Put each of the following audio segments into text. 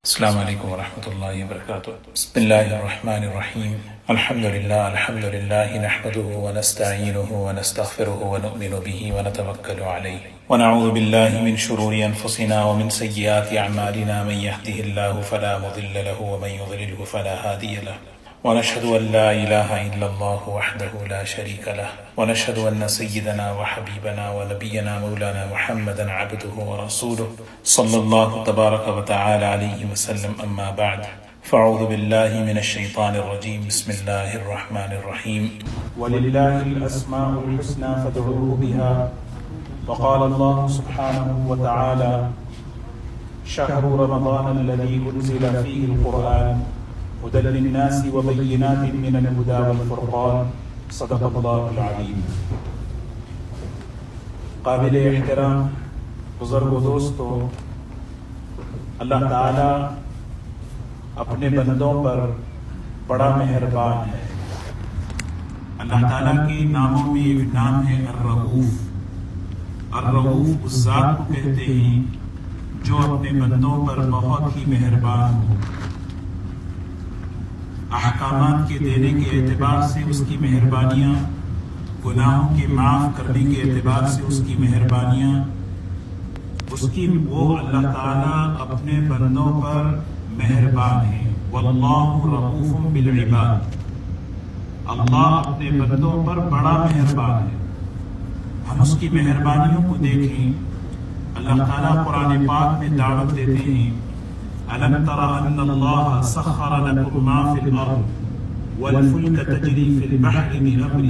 السلام علیکم ورحمۃ اللہ وبرکاتہ۔ بسم اللہ الرحمن الرحیم۔ الحمد للہ نحمده ونستعینه ونستغفره ونؤمن به ونتوکل علیہ ونعوذ باللہ من شرور انفسنا ومن سیئات اعمالنا، من يهده الله فلا مضل له ومن يضلله فلا هادی له، ونشهد ان لا الہ الا اللہ وحده لا شریک له، ونشهد ان سیدنا وحبیبنا ونبینا مولانا محمدا عبده ورسوله صلی اللہ تبارک وتعالی علیہ وسلم، اما بعد فاعوذ باللہ من الشیطان الرجیم، بسم اللہ الرحمن الرحیم۔ وَلِلَّهِ الْأَسْمَاءُ الْحُسْنَى فَادْعُوهُ بِهَا، وقال اللہ سبحانہ وتعالی شهر رمضان الذي أنزل فيه القرآن هدى للناس وبينات من الهدى والفرقان، صدق اللہ العظیم۔ قابل احترام بزرگ و دوستو، اللہ تعالی اپنے بندوں پر بڑا مہربان ہے۔ اللہ تعالیٰ کے ناموں میں ایک نام ہے الرؤوف۔ الرؤوف اس ذات کو کہتے ہیں جو اپنے بندوں پر بہت ہی مہربان ہو۔ احکامات کے دینے کے اعتبار سے اس کی مہربانیاں، گناہوں کے معاف کرنے کے اعتبار سے اس کی مہربانیاں، وہ اللہ تعالیٰ اپنے بندوں پر مہربان ہے۔ واللہ رؤوف بالعباد، اللہ اپنے بندوں پر بڑا مہربان ہے۔ ہم اس کی مہربانیوں کو دیکھیں۔ اللہ تعالیٰ قرآن پاک میں دعوت دیتے ہیں، أَلَمْ تَرَ أَنَّ اللَّهَ سَخَّرَ لَكُم مَّا فِي الْأَرْضِ وَالْفُلْكَ تَجْرِي فِي الْبَحْرِ بِأَمْرِهِ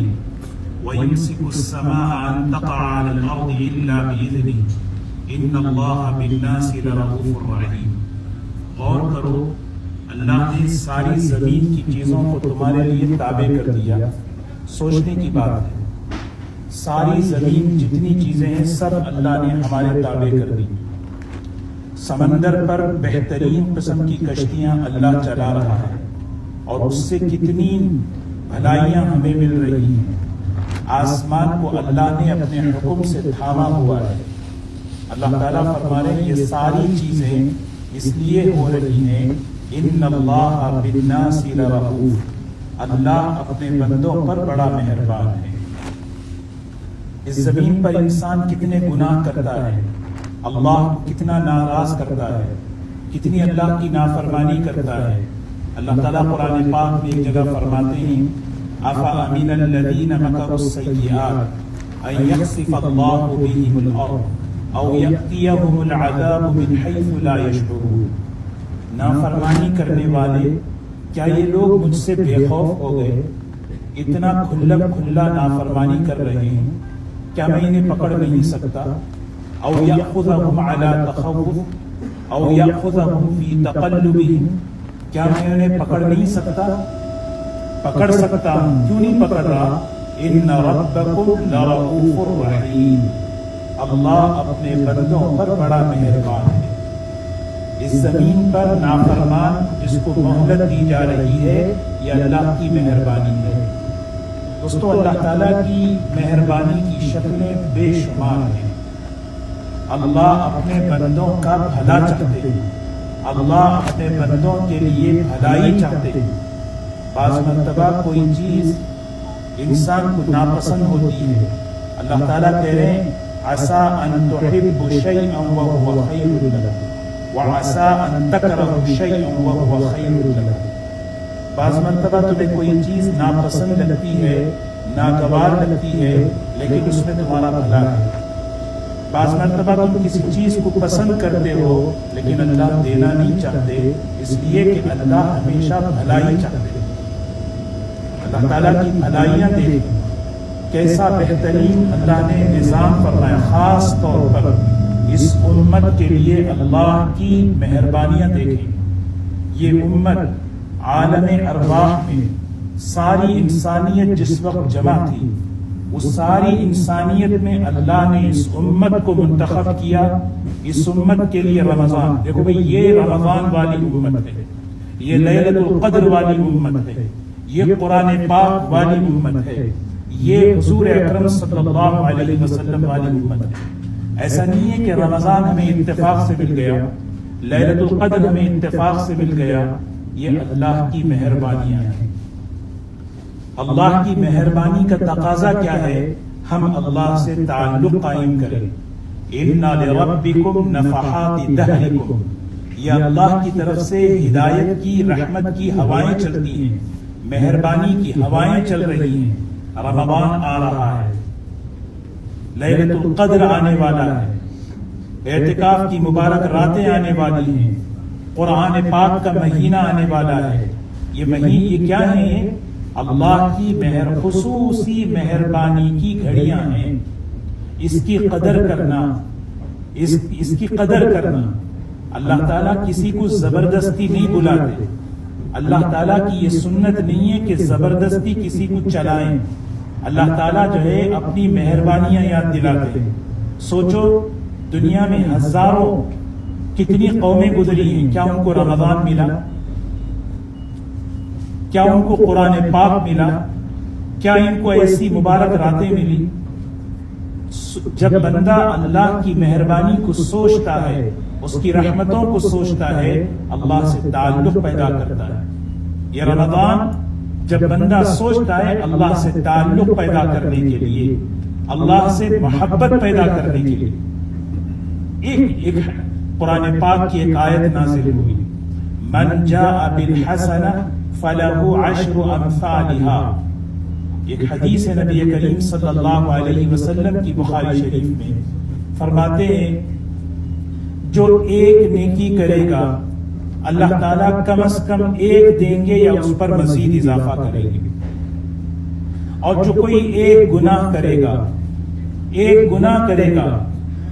وَيُمْسِكُ السَّمَاءَ أَن تَقَعَ عَلَى الْأَرْضِ إِلَّا بِإِذْنِهِ إِنَّ اللَّهَ بِالنَّاسِ لَرَءُوفٌ رَحِيمٌ۔ غور کرو، اللہ نے ساری زمین کی چیزوں کو تمہارے لیے تابع کر دیا۔ سوچنے کی بات ہے، ساری زمین جتنی چیزیں ہیں سب اللہ نے ہمارے تابع کر دی۔ سمندر پر بہترین قسم کی کشتیاں اللہ چلا رہا ہے، اور اس سے کتنی بھلائیاں ہمیں مل رہی ہیں۔ آسمان کو اللہ نے اپنے حکم سے تھاما ہوا ہے۔ اللہ تعالیٰ فرما رہے ہیں یہ ساری چیزیں اس لیے ہو رہی ہیں، ان اللہ بالناس لرؤوف، اللہ اپنے بندوں پر بڑا مہربان ہے۔ اس زمین پر انسان کتنے گناہ کرتا ہے، اللہ کو کتنا ناراض کرتا ہے، کتنی اللہ کی نافرمانی کرتا ہے۔ اللہ تعالیٰ قرآن پاک میں ایک جگہ فرماتے ہیں، أَفَأَمِنَ الَّذِينَ مَكَرُوا السَّيِّئَاتِ أَن يَخْسِفَ اللَّهُ بِهِمُ الْأَرْضَ أَوْ يَأْتِيَهُمُ الْعَذَابُ مِنْ حَيْثُ لَا يَشْعُرُونَ۔ نافرمانی کرنے والے، کیا یہ لوگ مجھ سے بے خوف ہو گئے؟ اتنا کھلا کھلا نافرمانی کر رہے ہیں، کیا میں انہیں پکڑ نہیں سکتا؟ او یأخذہم علی تخوف او یأخذہم فی تقلبہم، کیا میں انہیں پکڑ نہیں سکتا؟ پکڑ سکتا ہوں، کیوں نہیں پکڑ رہا؟ ان ربکم لرؤوف رحیم، اللہ اپنے بندوں پر بڑا مہربان ہے۔ اس زمین پر نافرمان جس کو مہلت دی جا رہی ہے، یہ اللہ کی مہربانی ہے۔ دوستو، اللہ تعالیٰ کی مہربانی کی شکلیں بے شمار ہیں۔ اللہ اپنے بندوں کا بھلا چاہتے ہیں، اللہ اپنے بندوں کے لیے بھلائی چاہتے ہیں۔ بعض مرتبہ کوئی چیز انسان کو ناپسند ہوتی ہے، اللہ تعالیٰ کہہ رہے ہیں عسیٰ ان تحبوا شیئا وہو خیر لکم وعسیٰ ان تکرہوا شیئا وہو خیر لکم۔ بعض مرتبہ تمہیں کوئی چیز ناپسند لگتی ہے، ناگوار لگتی ہے، لیکن اس میں تمہارا بھلا ہے۔ بعض مرتبہ تم کسی چیز کو پسند کرتے ہو لیکن اللہ دینا نہیں چاہتے، اس لیے کہ اللہ ہمیشہ بھلائی چاہتے ہیں۔ اللہ تعالیٰ کی بھلائیاں دیکھیں، کیسا بہترین اللہ نے نظام فرمایا۔ خاص طور پر اس امت کے لیے اللہ کی مہربانیاں دیکھیں۔ یہ امت عالم ارواح میں ساری انسانیت جس وقت جمع تھی، اس ساری انسانیت میں اللہ نے اس امت کو منتخب کیا۔ اس امت کے لیے رمضان، دیکھو بھئی یہ رمضان والی امت ہے، یہ لیلۃ القدر والی امت ہے، یہ قرآن پاک والی امت ہے، یہ حضور اکرم صلی اللہ علیہ وسلم والی امت ہے۔ ایسا نہیں ہے کہ رمضان ہمیں اتفاق سے مل گیا، لیلۃ القدر ہمیں اتفاق سے مل گیا، یہ اللہ کی مہربانیاں ہیں۔ اللہ کی مہربانی کا تقاضا کیا ہے؟ ہم اللہ سے تعلق قائم کریں۔ اِنَّ لِرَبِّكُمْ نَفَحَاتِ دَهْرِكُمْ، یہ اللہ کی طرف سے ہدایت کی، رحمت کی ہوائیں چلتی ہیں، مہربانی کی ہوائیں چل رہی ہیں۔ رمضان آ رہا ہے، لیلۃ القدر آنے والا ہے، اعتکاف کی مبارک راتیں آنے والی ہیں، قرآن پاک کا مہینہ آنے والا ہے۔ یہ کیا ہیں؟ اللہ کی خصوصی مہربانی کی گھڑیاں ہیں۔ اس کی قدر کرنا، اس کی قدر کرنا۔ اللہ تعالیٰ کسی کو زبردستی نہیں بلاتے۔ اللہ تعالیٰ کی یہ سنت نہیں ہے کہ زبردستی کسی کو چلائیں۔ اللہ تعالیٰ جو ہے اپنی مہربانیاں یاد دلاتے ہیں۔ سوچو دنیا میں ہزاروں کتنی قومیں گزری ہیں، کیا ان کو رمضان ملا؟ کیا ان کو قرآن پاک ملا؟ کیا ان کو ایسی مبارک راتیں ملی؟ جب بندہ اللہ کی مہربانی کو سوچتا ہے، اس کی رحمتوں کو سوچتا ہے، اللہ سے تعلق پیدا کرتا ہے۔ یہ رمضان جب بندہ سوچتا ہے اللہ سے تعلق پیدا کرنے کے لیے، اللہ سے محبت پیدا کرنے کے لیے، ایک قرآن پاک کی ایک آیت نازل ہوئی، من جاء بالحسنہ فلہ عشر امثالها۔ ایک حدیث ہے نبی کریم صلی اللہ علیہ وسلم کی بخاری شریف میں، فرماتے ہیں جو ایک نیکی کرے گا اللہ تعالیٰ کم از کم ایک دیں گے یا اس پر مزید اضافہ کریں گے، اور جو کوئی ایک گناہ کرے گا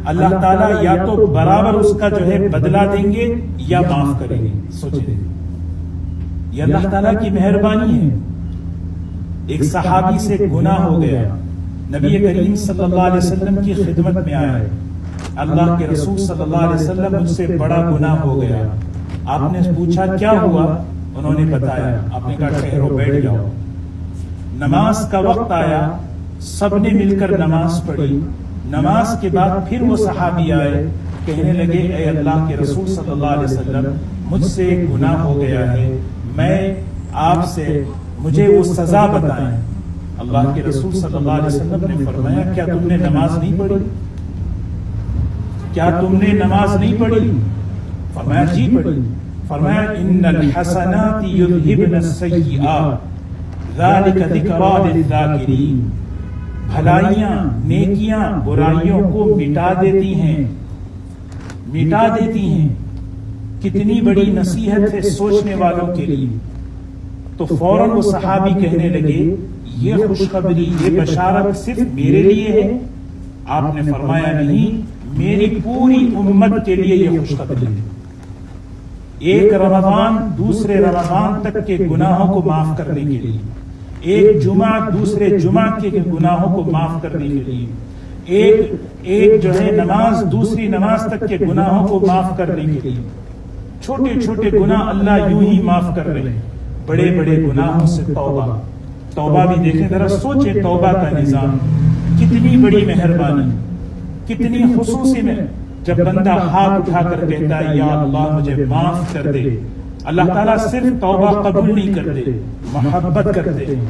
اللہ تعالیٰ یا تو برابر اس کا جو ہے بدلہ دیں گے یا معاف کریں گے۔ سوچیں، یہ اللہ تعالیٰ کی مہربانی ہے۔ ایک صحابی سے گناہ ہو گیا، نبی کریم صلی اللہ علیہ وسلم کی خدمت میں آیا ہے، اللہ کے رسول صلی اللہ علیہ وسلم مجھ سے بڑا گناہ ہو گیا۔ آپ نے پوچھا کیا ہوا؟ انہوں نے بتایا۔ آپ نے کہا ٹھہرو، بیٹھ جاؤ۔ نماز کا وقت آیا، سب نے مل کر نماز پڑھی۔ نماز کے بعد پھر وہ صحابی آئے، کہنے لگے اے اللہ کے رسول صلی اللہ علیہ وسلم، مجھ سے گناہ ہو گیا ہے، میں آپ سے مجھے وہ سزا بتائیں۔ اللہ کے رسول صلی اللہ علیہ وسلم نے فرمایا کیا تم نے نماز نہیں پڑھی؟ کیا تم نے نماز نہیں پڑھی؟ فرمایا جی پڑھی۔ فرمایا ان الحسنات یذہبن السیئات ذلک ذکری للذاکرین، بھلائیاں، نیکیاں برائیوں کو مٹا دیتی ہیں، مٹا دیتی ہیں۔ کتنی بڑی نصیحت ہے سوچنے والوں کے لیے۔ تو فوراً وہ صحابی کہنے لگے یہ خوشخبری، یہ بشارت صرف میرے لیے ہے؟ آپ نے فرمایا نہیں، میری پوری امت کے لیے یہ خوشخبری ہے۔ ایک رمضان دوسرے رمضان تک کے گناہوں کو معاف کرنے کے لیے، ایک جمعہ دوسرے جمعہ کے گناہوں کو معاف کرنے کے لیے، ایک جو ہے نماز دوسری نماز تک کے گناہوں کو معاف کرنے کے لیے۔ چھوٹے چھوٹے گناہ اللہ یوں ہی معاف کر رہے ہیں، بڑے بڑے گناہوں سے توبہ بھی دیکھیں ذرا، سوچیں توبہ کا نظام کتنی بڑی مہربانی، کتنی خصوصی میں جب بندہ ہاتھ اٹھا کر کہتا ہے یا اللہ مجھے معاف کر دے، اللہ تعالیٰ صرف توبہ قبول نہیں کرتے، محبت کرتے ہیں،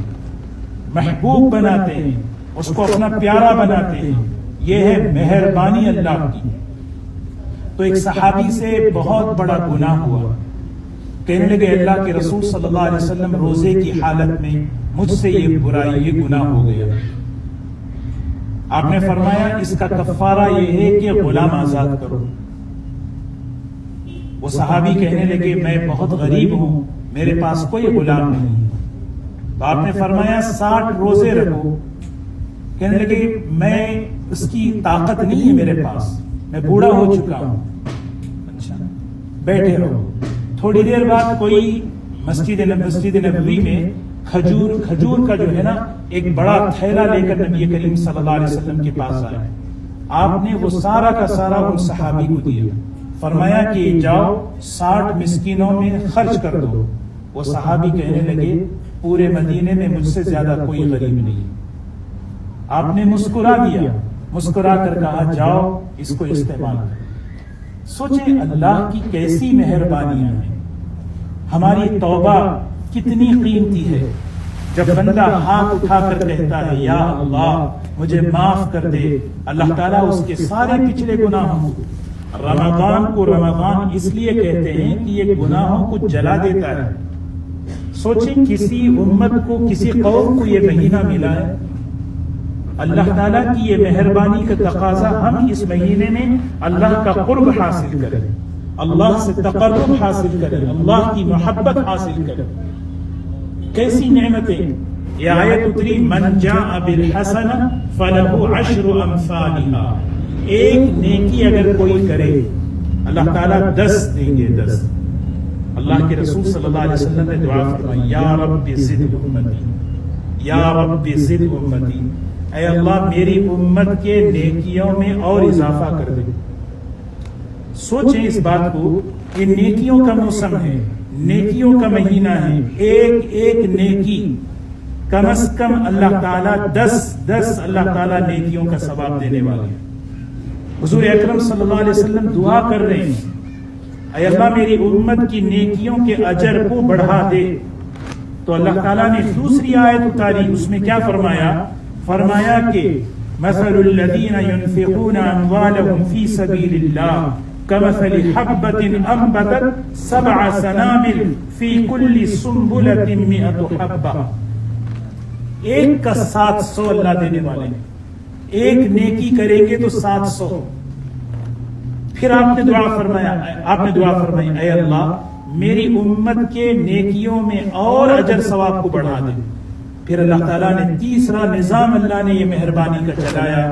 محبوب بناتے ہیں، اس کو اپنا پیارا بناتے ہیں۔ یہ ہے مہربانی اللہ کی۔ تو ایک صحابی سے بہت بڑا گناہ ہوا، کہنے لگے اللہ کے رسول صلی اللہ علیہ وسلم روزے کی حالت میں مجھ سے یہ برائی، یہ گناہ ہو گیا۔ آپ نے فرمایا اس کا کفارہ یہ ہے کہ غلام آزاد کرو۔ وہ صحابی کہنے لگے میں بہت غریب ہوں، میرے پاس کوئی غلام نہیں ہے۔ تو آپ نے فرمایا 60 روزے رکھو۔ کہنے لگے میں اس کی طاقت نہیں ہے میرے پاس، میں بوڑھا ہو چکا ہوں۔ اچھا بیٹھے رہو۔ تھوڑی دیر بعد کوئی مسجد نبوی میں کھجور کا جو ہے نا ایک بڑا تھیلا لے کر نبی کریم صلی اللہ علیہ وسلم کے پاس آئے۔ آپ نے وہ سارا کا سارا ان صحابی کو دیا، فرمایا کہ جاؤ 60 مسکینوں میں خرچ کر دو۔ وہ صحابی کہنے لگے پورے مدینے میں مجھ سے زیادہ کوئی غریب نہیں۔ آپ نے مسکرا دیا، مسکرا کر کہا جاؤ اس کو استعمال کرو۔ سوچیں اللہ کی کیسی مہربانیاں ہیں، ہماری توبہ کتنی قیمتی ہے۔ جب بندہ ہاتھ اٹھا کر کہتا ہے یا اللہ مجھے معاف کر دے، اللہ تعالیٰ اس کے سارے پچھلے گناہوں کو، رمضان کو رمضان اس لیے کہتے ہیں کہ یہ گناہوں کو جلا دیتا ہے۔ سوچیں کسی امت کو، کسی قوم کو یہ مہینہ ملا ہے، اللہ تعالیٰ کی یہ مہربانی کا تقاضا ہم اس مہینے میں اللہ کا قرب حاصل کریں، اللہ سے تقرب حاصل کریں، اللہ کی محبت حاصل کریں۔ کیسی نعمتیں! یہ آیت اتری من جاء بالحسنہ فلہ عشر امثالها، ایک نیکی اگر کوئی کرے اللہ تعالیٰ 10 دیں گے، 10۔ اللہ کے رسول صلی اللہ علیہ وسلم نے دعا فرمائی یا رب زد امتی، یا رب زد امتی، اے اللہ میری امت کے نیکیوں میں اور اضافہ کر دے۔ سوچیں اس بات کو، یہ نیکیوں کا موسم ہے، نیکیوں کا مہینہ ہے، ایک ایک نیکی کم از کم اللہ تعالیٰ 10 اللہ تعالیٰ نیکیوں کا ثواب دینے والے ہیں۔ حضور اکرم صلی اللہ علیہ وسلم دعا کر رہے ہیں اے اللہ میری امت کی نیکیوں کے اجر کو بڑھا دے۔ تو اللہ تعالیٰ نے دوسری آیت اتاری، اس میں کیا فرمایا کہ مثل الذین ينفقون اموالهم فی سبیل اللہ کمثل حبة انبتت 7 سنابل فی کل سنبلة 100 حبہ، ایک کا 700 اللہ دینے والے ہیں، ایک نیکی کریں گے تو 700۔ پھر آپ نے دعا فرمائی اے اللہ میری امت کے نیکیوں میں اور اجر ثواب کو بڑھا دے۔ پھر اللہ تعالیٰ نے تیسرا نظام اللہ نے یہ مہربانی کا چلایا،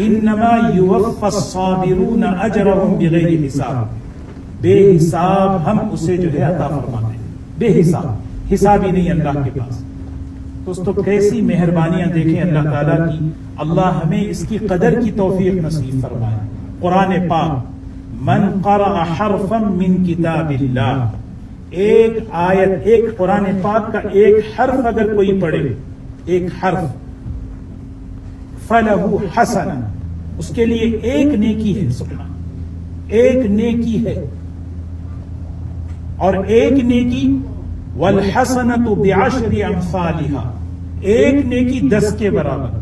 انما یوفی الصابرون اجرهم بغیر حساب، بے حساب ہم اسے جو ہے عطا فرماتے ہیں، بے حساب، حساب ہی نہیں اللہ کے پاس۔ دوستو کیسی مہربانیاں دیکھیں اللہ تعالیٰ کی، اللہ ہمیں اس کی قدر کی توفیق نصیب فرمائے۔ قرآن پاک من قرأ حرفا من کتاب اللہ، ایک آیت، ایک قرآن پاک کا ایک حرف اگر کوئی پڑھے، ایک حرف، فلہ حسنہ، اس کے لیے ایک نیکی ہے، سبحان، ایک نیکی ہے، اور ایک نیکی والحسنۃ بعشر امثالہا، ایک نیکی 10 کے برابر۔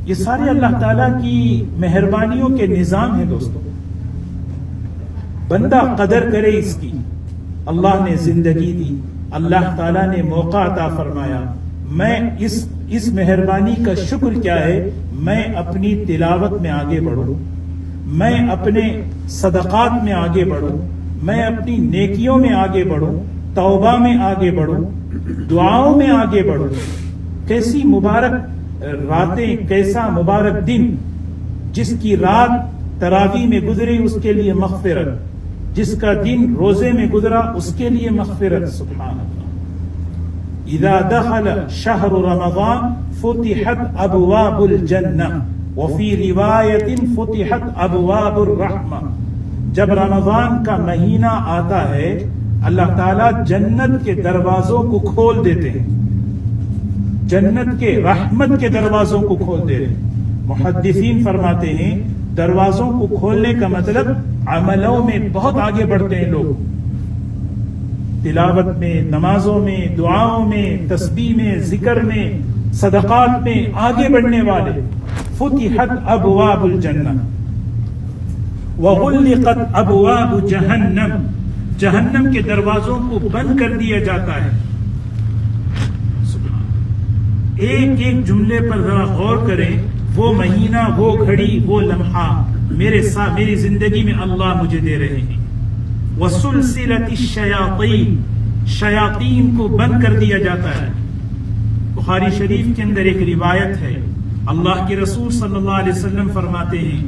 یہ سارے اللہ تعالیٰ کی مہربانیوں کے نظام ہیں دوستو، بندہ قدر کرے اس کی۔ اللہ نے زندگی دی، اللہ تعالیٰ نے موقع عطا فرمایا، میں اس مہربانی کا شکر کیا ہے، میں اپنی تلاوت میں آگے بڑھوں، میں اپنے صدقات میں آگے بڑھوں، میں اپنی نیکیوں میں آگے بڑھوں، توبہ میں آگے بڑھوں، دعاؤں میں آگے بڑھوں۔ کیسی مبارک راتیں، کیسا مبارک دن، جس کی رات تراویح میں گزری اس کے لیے مغفرت، جس کا دن روزے میں گزرا اس کے لیے مغفرت، سبحان اللہ۔ اذا دخل شہر رمضان فتحت ابواب الجنہ وفی روایت فتحت ابواب الرحمہ، جب رمضان کا مہینہ آتا ہے اللہ تعالیٰ جنت کے دروازوں کو کھول دیتے ہیں، جنت کے رحمت کے دروازوں کو کھول دیتے ہیں۔ محدثین فرماتے ہیں دروازوں کو کھولنے کا مطلب عملوں میں بہت آگے بڑھتے ہیں لوگ، تلاوت میں، نمازوں میں، دعاؤں میں، تسبیح میں، ذکر میں، صدقات میں آگے بڑھنے والے۔ فتحت ابواب الجنہ وغلقت ابواب جہنم، جہنم کے دروازوں کو بند کر دیا جاتا ہے۔ ایک ایک جملے پر ذرا غور کریں، وہ مہینہ، وہ گھڑی، وہ لمحہ میرے ساتھ، میری زندگی میں اللہ مجھے دے رہے ہیں۔ وسلسلۃ الشیاطین، شیاطین کو بند کر دیا جاتا ہے۔ بخاری شریف کے اندر ایک روایت ہے، اللہ کے رسول صلی اللہ علیہ وسلم فرماتے ہیں،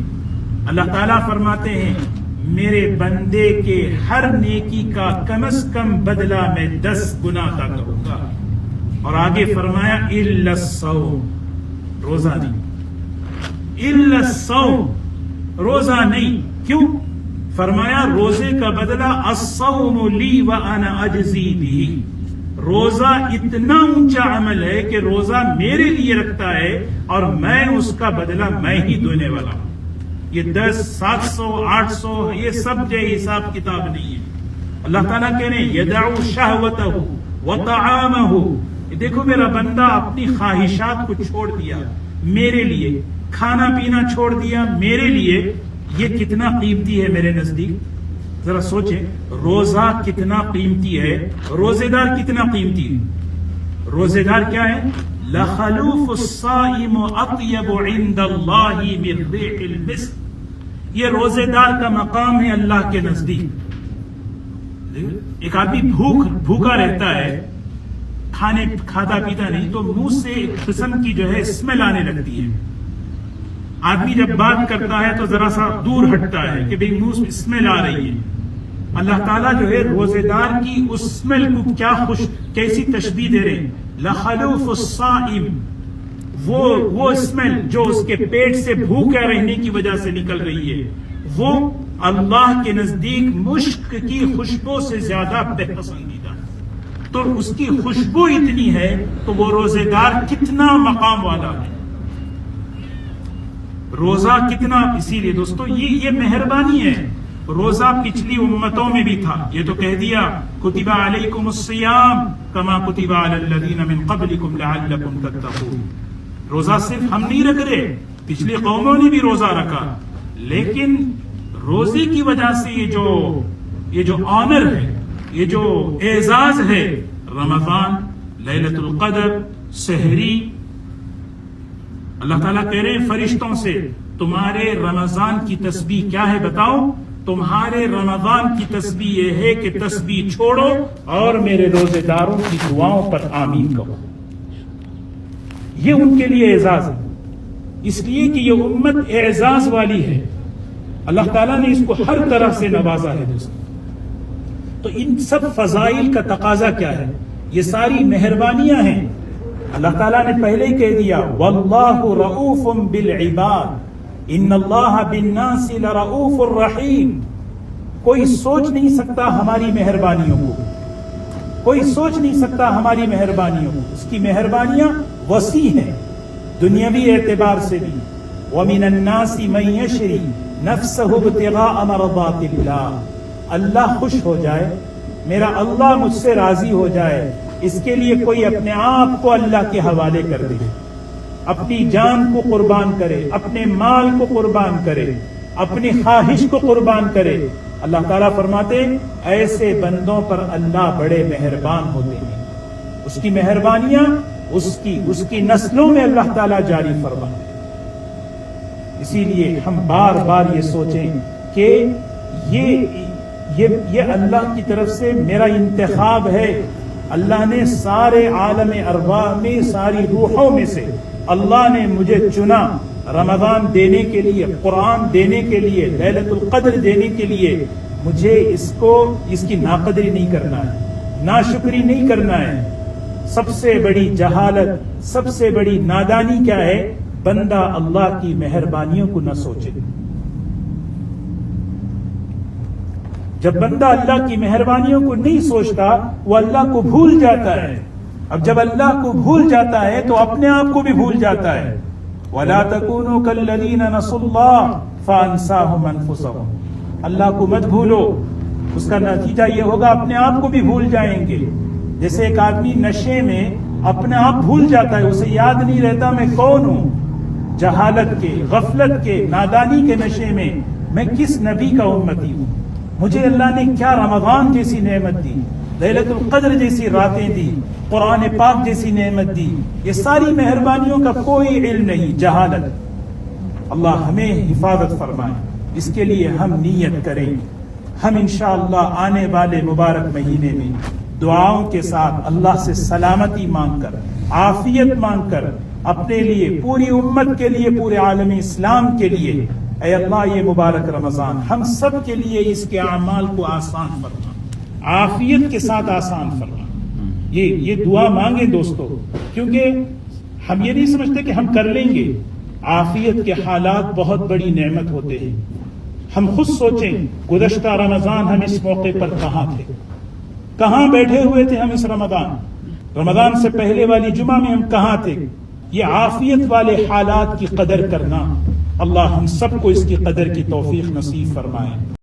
اللہ تعالیٰ فرماتے ہیں میرے بندے کے ہر نیکی کا کم از کم بدلہ میں 10 گنا عطا کروں گا۔ اور آگے فرمایا الا الصوم، روزہ نہیں، الا الصوم، روزہ نہیں۔ کیوں؟ فرمایا روزے کا بدلہ الصوم لی وانا اجزی بہ، روزہ اتنا اونچا عمل ہے کہ روزہ میرے لیے رکھتا ہے اور میں اس کا بدلہ میں ہی دینے والا ہوں۔ یہ 10 700 800 یہ سب جو حساب کتاب نہیں ہے. اللہ تعالیٰ کہہ رہے ہیں یدعو شہوتہ وطعامہ، دیکھو میرا بندہ اپنی خواہشات کو چھوڑ دیا میرے لیے، کھانا پینا چھوڑ دیا میرے لیے. یہ کتنا قیمتی ہے میرے نزدیک. ذرا سوچیں، روزہ کتنا قیمتی ہے، روزے دار کتنا قیمتی ہے. روزے دار کیا ہے؟ لخلوف الصائم اطیب عند اللہ من ریح المسک. یہ روزے دار کا مقام ہے اللہ کے نزدیک. ایک آدمی بھوکا رہتا ہے، کھاتا پیتا نہیں، تو منہ سے ایک قسم کی جو ہے اسمیل آنے لگتی ہے. آدمی جب بات کرتا ہے تو ذرا سا دور ہٹتا ہے کہ بھئی منہ سے اسمیل آ رہی ہے. اللہ تعالیٰ جو ہے روزے دار کی اس اسمیل کو کیسی تشبیہ دے رہے ہیں. لخلوف الصائم، وہ اسمیل جو اس کے پیٹ سے بھوکا رہنے کی وجہ سے نکل رہی ہے، وہ اللہ کے نزدیک مشک کی خوشبو سے زیادہ پسندیدہ. تو اس کی خوشبو اتنی ہے تو وہ روزے دار کتنا مقام والا ہے. روزہ کتنا، اسی لیے دوستو یہ مہربانی ہے. روزہ پچھلی امتوں میں بھی تھا، یہ تو کہہ دیا کتب علیکم الصیام کما کتب علی الذین من قبلکم لعلکم تتقون. روزہ صرف ہم نہیں رکھ رہے، پچھلی قوموں نے بھی روزہ رکھا. لیکن روزے کی وجہ سے یہ جو آنر ہے، یہ جو اعزاز ہے، رمضان، لیلۃ القدر، سحری. اللہ تعالیٰ کہہ رہے ہیں فرشتوں سے تمہارے رمضان کی تسبیح کیا ہے بتاؤ. تمہارے رمضان کی تسبیح یہ ہے کہ تسبیح چھوڑو اور میرے روزے داروں کی دعاؤں پر آمین کہو. یہ ان کے لیے اعزاز ہے، اس لیے کہ یہ امت اعزاز والی ہے. اللہ تعالیٰ نے اس کو ہر طرح سے نوازا ہے دوستو. تو ان سب فضائل کا تقاضا کیا ہے؟ یہ ساری مہربانیاں ہیں. اللہ تعالیٰ نے پہلے ہی کہہ دیا واللہ رؤوف بالعباد ان اللہ بالناس لرؤوف الرحیم. کوئی سوچ نہیں سکتا ہماری مہربانیوں کو، کوئی سوچ نہیں سکتا ہماری مہربانیوں کو. اس کی مہربانیاں وسیع ہیں دنیاوی اعتبار سے بھی. ومن الناس من یشری نفسہ ابتغاء مرضات اللہ. اللہ خوش ہو جائے، میرا اللہ مجھ سے راضی ہو جائے، اس کے لیے کوئی اپنے آپ کو اللہ کے حوالے کر دے، اپنی جان کو قربان کرے، اپنے مال کو قربان کرے، اپنی خواہش کو قربان کرے. اللہ تعالیٰ فرماتے ہیں ایسے بندوں پر اللہ بڑے مہربان ہوتے ہیں. اس کی مہربانیاں اس کی نسلوں میں اللہ تعالیٰ جاری فرماتے ہیں. اسی لیے ہم بار بار یہ سوچیں کہ یہ اللہ کی طرف سے میرا انتخاب ہے. اللہ نے سارے عالم ارواح میں، ساری روحوں میں سے اللہ نے مجھے چنا رمضان دینے کے لیے، قرآن دینے کے لیے، لیلۃ القدر دینے کے لیے. مجھے اس کی ناقدری نہیں کرنا ہے، ناشکری نہیں کرنا ہے. سب سے بڑی جہالت، سب سے بڑی نادانی کیا ہے؟ بندہ اللہ کی مہربانیوں کو نہ سوچے. جب بندہ اللہ کی مہربانیوں کو نہیں سوچتا وہ اللہ کو بھول جاتا ہے. اب جب اللہ کو بھول جاتا ہے تو اپنے آپ کو بھی بھول جاتا ہے. وَلَا تَكُونُوا كَالَّذِينَ نَسُوا اللَّهَ فَأَنسَاهُمْ أَنفُسَهُمْ. اللہ کو مت بھولو، اس کا نتیجہ یہ ہوگا اپنے آپ کو بھی بھول جائیں گے. جیسے ایک آدمی نشے میں اپنے آپ بھول جاتا ہے، اسے یاد نہیں رہتا میں کون ہوں. جہالت کے، غفلت کے، نادانی کے نشے میں میں کس نبی کا امتی ہوں، مجھے اللہ نے کیا رمضان جیسی نعمت دی، لیلۃ القدر جیسی راتیں دی، قرآن پاک جیسی نعمت دی. یہ ساری مہربانیوں کا کوئی علم نہیں، جہالت. اللہ ہمیں حفاظت فرمائے. اس کے لیے ہم نیت کریں. ہم انشاءاللہ آنے والے مبارک مہینے میں دعاؤں کے ساتھ اللہ سے سلامتی مانگ کر، عافیت مانگ کر، اپنے لیے، پوری امت کے لیے، پورے عالم اسلام کے لیے، اے اللہ یہ مبارک رمضان ہم سب کے لیے اس کے اعمال کو آسان فرما، عافیت کے ساتھ آسان فرما. یہ دعا مانگیں دوستو، کیونکہ ہم یہ نہیں سمجھتے کہ ہم کر لیں گے. عافیت کے حالات بہت بڑی نعمت ہوتے ہیں. ہم خود سوچیں گزشتہ رمضان ہم اس موقع پر کہاں تھے، کہاں بیٹھے ہوئے تھے ہم اس رمضان سے پہلے والی جمعہ میں ہم کہاں تھے. یہ عافیت والے حالات کی قدر کرنا اللہ ہم سب کو اس کی قدر کی توفیق نصیب فرمائے.